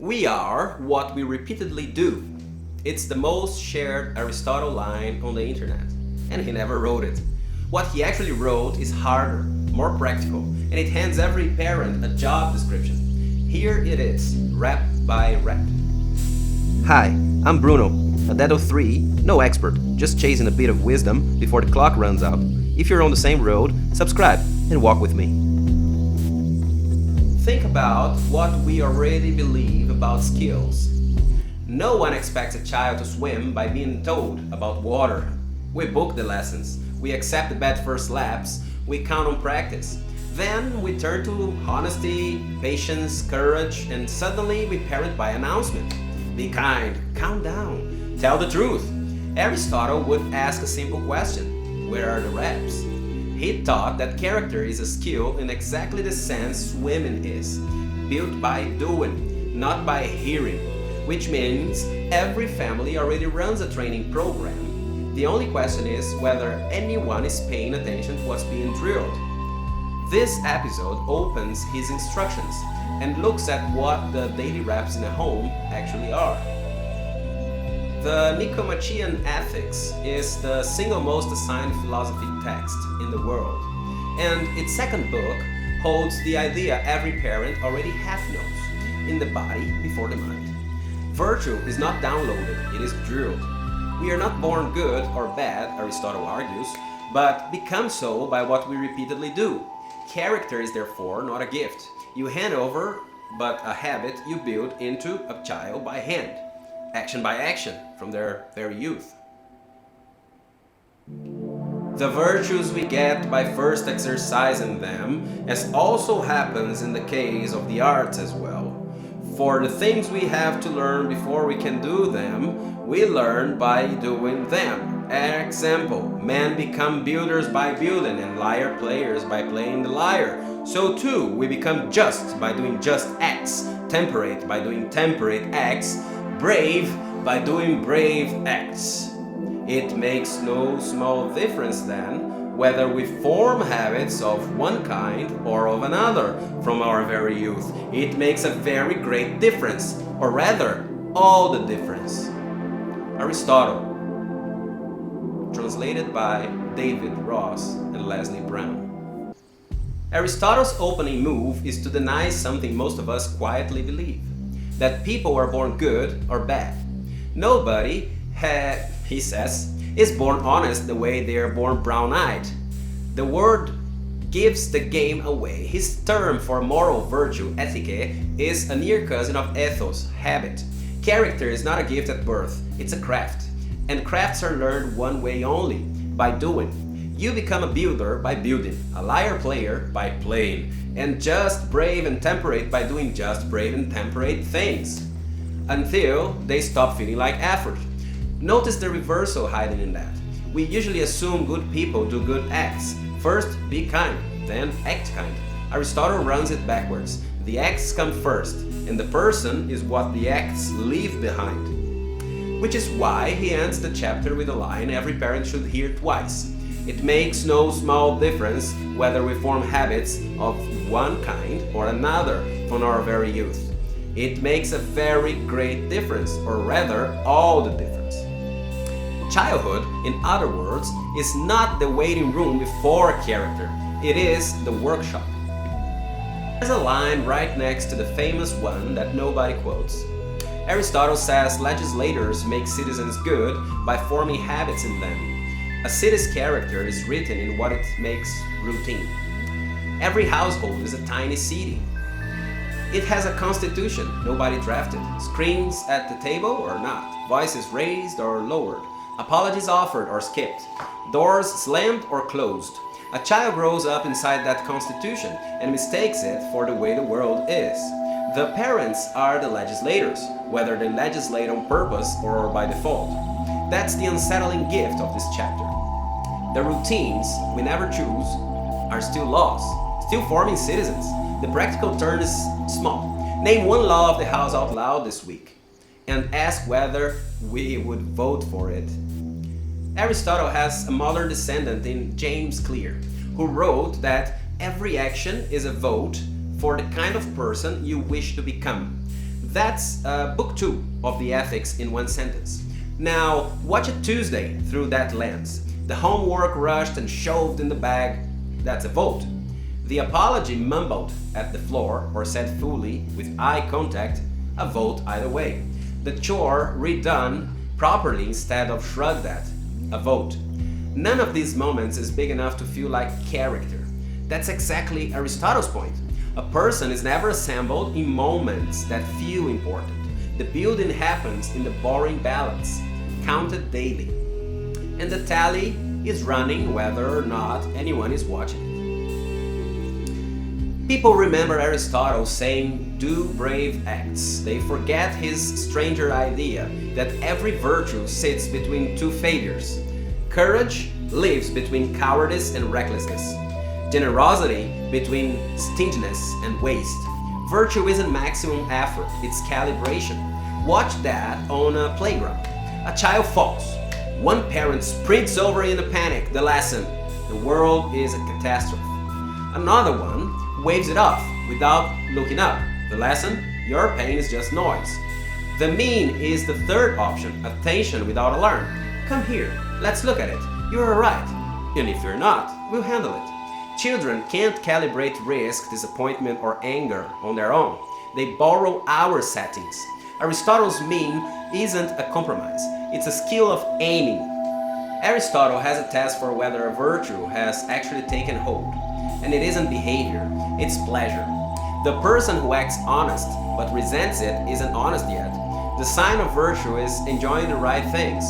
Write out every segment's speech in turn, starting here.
We are what we repeatedly do. It's the most shared Aristotle line on the internet, and he never wrote it. What he actually wrote is harder, more practical, and it hands every parent a job description. Here it is, rep by rep. Hi, I'm Bruno, a dad of 3, no expert, just chasing a bit of wisdom before the clock runs out. If you're on the same road, subscribe and walk with me. Think about what we already believe about skills. No one expects a child to swim by being told about water. We book the lessons, we accept the bad first laps, we count on practice. Then we turn to honesty, patience, courage, and suddenly we parent by announcement. Be kind, calm down, tell the truth. Aristotle would ask a simple question: where are the reps? He taught that character is a skill in exactly the sense swimming is, built by doing, not by hearing, which means every family already runs a training program. The only question is whether anyone is paying attention to what's being drilled. This episode opens his instructions and looks at what the daily reps in a home actually are. The Nicomachean Ethics is the single most assigned philosophy text in the world, and its second book holds the idea every parent already half knows: in the body before the mind. Virtue is not downloaded, it is drilled. We are not born good or bad, Aristotle argues, but become so by what we repeatedly do. Character is therefore not a gift you hand over, but a habit you build into a child by hand, action by action, from their very youth. The virtues we get by first exercising them, as also happens in the case of the arts as well. For the things we have to learn before we can do them, we learn by doing them. Example, men become builders by building and lyre-players by playing the lyre. So too, we become just by doing just acts, temperate by doing temperate acts, brave by doing brave acts. It makes no small difference then whether we form habits of one kind or of another from our very youth. It makes a very great difference, or rather, all the difference. Aristotle, translated by David Ross and Lesley Brown. Aristotle's opening move is to deny something most of us quietly believe: that people are born good or bad. Nobody, he says, is born honest the way they are born brown-eyed. The word gives the game away. His term for moral virtue, ethike, is a near cousin of ethos, habit. Character is not a gift at birth, it's a craft. And crafts are learned one way only, by doing. You become a builder by building, a lyre-player by playing, and just, brave, and temperate by doing just, brave, and temperate things, until they stop feeling like effort. Notice the reversal hiding in that. We usually assume good people do good acts. First, be kind, then act kind. Aristotle runs it backwards. The acts come first, and the person is what the acts leave behind. Which is why he ends the chapter with a line every parent should hear twice. It makes no small difference whether we form habits of one kind or another from our very youth. It makes a very great difference, or rather, all the difference. Childhood, in other words, is not the waiting room before character, it is the workshop. There's a line right next to the famous one that nobody quotes. Aristotle says legislators make citizens good by forming habits in them. A city's character is written in what it makes routine. Every household is a tiny city. It has a constitution nobody drafted, screens at the table or not, voices raised or lowered, apologies offered or skipped, doors slammed or closed. A child grows up inside that constitution and mistakes it for the way the world is. The parents are the legislators, whether they legislate on purpose or by default. That's the unsettling gift of this chapter. The routines we never choose are still laws, still forming citizens. The practical turn is small. Name one law of the house out loud this week and ask whether we would vote for it. Aristotle has a modern descendant in James Clear, who wrote that every action is a vote for the kind of person you wish to become. That's book 2 of the Ethics in one sentence. Now, watch it Tuesday through that lens. The homework rushed and shoved in the bag, that's a vote. The apology mumbled at the floor or said fully with eye contact, a vote either way. The chore redone properly instead of shrugged at, a vote. None of these moments is big enough to feel like character. That's exactly Aristotle's point. A person is never assembled in moments that feel important. The building happens in the boring balance, counted daily. And the tally is running whether or not anyone is watching it. People remember Aristotle saying, "Do brave acts." They forget his stranger idea that every virtue sits between two failures. Courage lives between cowardice and recklessness. Generosity between stinginess and waste. Virtue isn't maximum effort, it's calibration. Watch that on a playground. A child falls. One parent sprints over in a panic, the lesson: the world is a catastrophe. Another one waves it off without looking up. The lesson: your pain is just noise. The mean is the third option, attention without alarm. Come here, let's look at it. You're alright. And if you're not, we'll handle it. Children can't calibrate risk, disappointment, or anger on their own. They borrow our settings. Aristotle's mean isn't a compromise, it's a skill of aiming. Aristotle has a test for whether a virtue has actually taken hold. And it isn't behavior, it's pleasure. The person who acts honest but resents it isn't honest yet. The sign of virtue is enjoying the right things.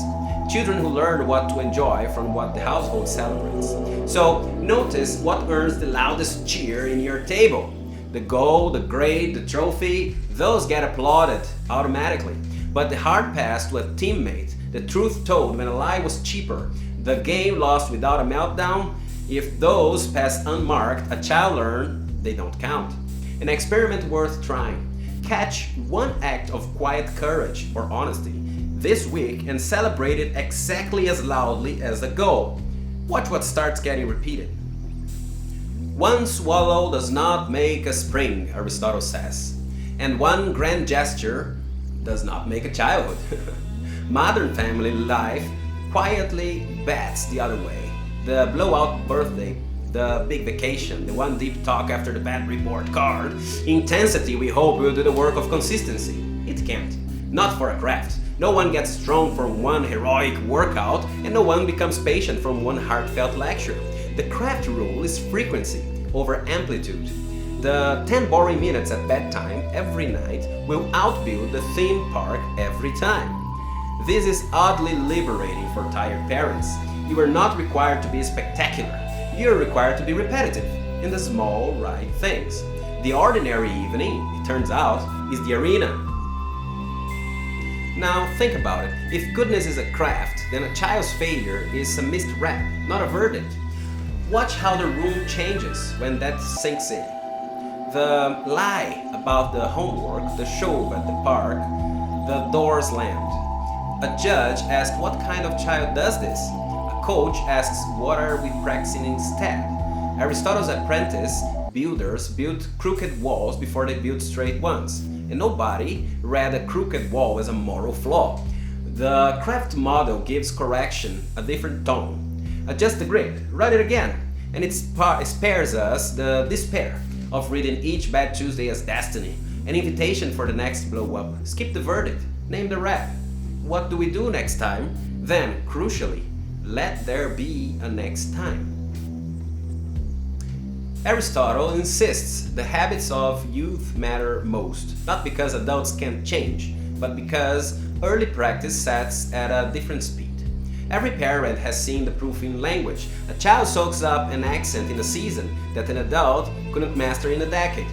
Children who learn what to enjoy from what the household celebrates. So notice what earns the loudest cheer in your table. The goal, the grade, the trophy, those get applauded automatically. But the hard pass to a teammate, the truth told when a lie was cheaper, the game lost without a meltdown, if those pass unmarked, a child learned they don't count. An experiment worth trying. Catch one act of quiet courage or honesty this week and celebrate it exactly as loudly as the goal. Watch what starts getting repeated. One swallow does not make a spring, Aristotle says, and one grand gesture does not make a childhood. Modern family life quietly bats the other way. The blowout birthday, the big vacation, the one deep talk after the bad report card. Intensity we hope will do the work of consistency. It can't. Not for a craft. No one gets strong from one heroic workout, and no one becomes patient from one heartfelt lecture. The craft rule is frequency over amplitude. The 10 boring minutes at bedtime every night will outbuild the theme park every time. This is oddly liberating for tired parents. You are not required to be spectacular. You are required to be repetitive in the small, right things. The ordinary evening, it turns out, is the arena. Now think about it. If goodness is a craft, then a child's failure is a missed rep, not a verdict. Watch how the room changes when that sinks in. The lie about the homework, the show at the park, the door slammed. A judge asks, what kind of child does this? A coach asks, what are we practicing instead? Aristotle's apprentice builders built crooked walls before they built straight ones. And nobody read a crooked wall as a moral flaw. The craft model gives correction a different tone. Adjust the grid, write it again, and it spares us the despair of reading each bad Tuesday as destiny, an invitation for the next blow up. Skip the verdict, name the rep. What do we do next time? Then, crucially, let there be a next time. Aristotle insists the habits of youth matter most, not because adults can't change, but because early practice sets at a different speed. Every parent has seen the proof in language. A child soaks up an accent in a season that an adult couldn't master in a decade.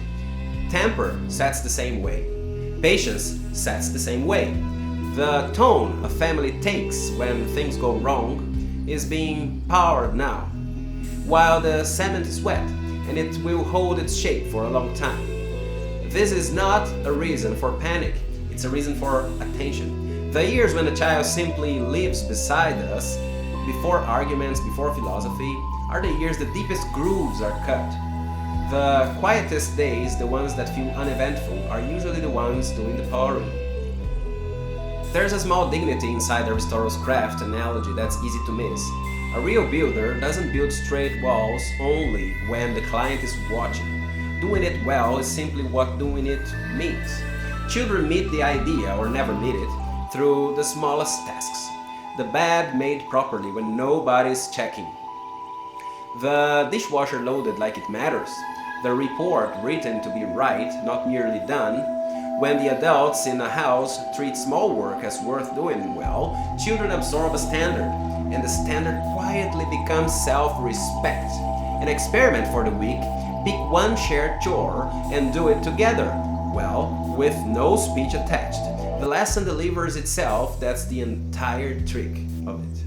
Temper sets the same way. Patience sets the same way. The tone a family takes when things go wrong is being powered now, while the cement is wet, and it will hold its shape for a long time. This is not a reason for panic, it's a reason for attention. The years when a child simply lives beside us, before arguments, before philosophy, are the years the deepest grooves are cut. The quietest days, the ones that feel uneventful, are usually the ones doing the powering. There's a small dignity inside Aristotle's craft analogy that's easy to miss. A real builder doesn't build straight walls only when the client is watching. Doing it well is simply what doing it means. Children meet the idea, or never meet it, through the smallest tasks. The bed made properly when nobody's checking. The dishwasher loaded like it matters. The report written to be right, not merely done. When the adults in a house treat small work as worth doing well, children absorb a standard, and the standard quietly becomes self-respect. An experiment for the week: pick one shared chore and do it together, well, with no speech attached. The lesson delivers itself, that's the entire trick of it.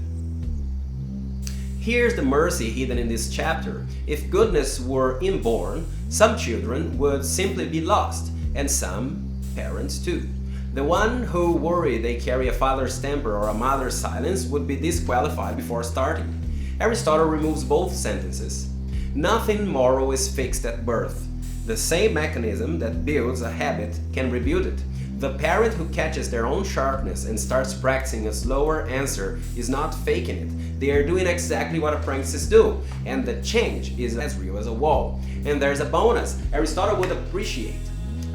Here's the mercy hidden in this chapter. If goodness were inborn, some children would simply be lost, and some parents too. The one who worry they carry a father's temper or a mother's silence would be disqualified before starting. Aristotle removes both sentences. Nothing moral is fixed at birth. The same mechanism that builds a habit can rebuild it. The parent who catches their own sharpness and starts practicing a slower answer is not faking it. They are doing exactly what apprentices do, and the change is as real as a wall. And there's a bonus Aristotle would appreciate.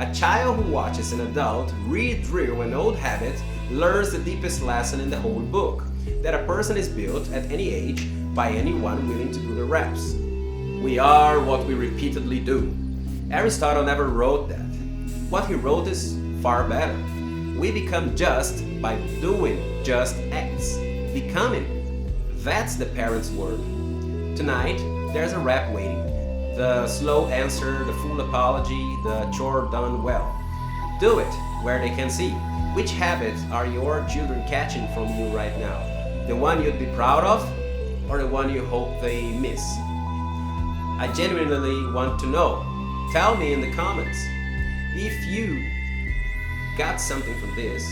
A child who watches an adult re-drill an old habit learns the deepest lesson in the whole book, that a person is built at any age by anyone willing to do the reps. We are what we repeatedly do. Aristotle never wrote that. What he wrote is far better. We become just by doing just acts. Becoming. That's the parent's word. Tonight, there's a rap waiting. The slow answer, the full apology, the chore done well. Do it where they can see. Which habits are your children catching from you right now? The one you'd be proud of, or the one you hope they miss? I genuinely want to know. Tell me in the comments. If you got something from this,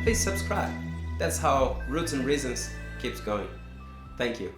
please subscribe. That's how Roots and Reasons keeps going. Thank you.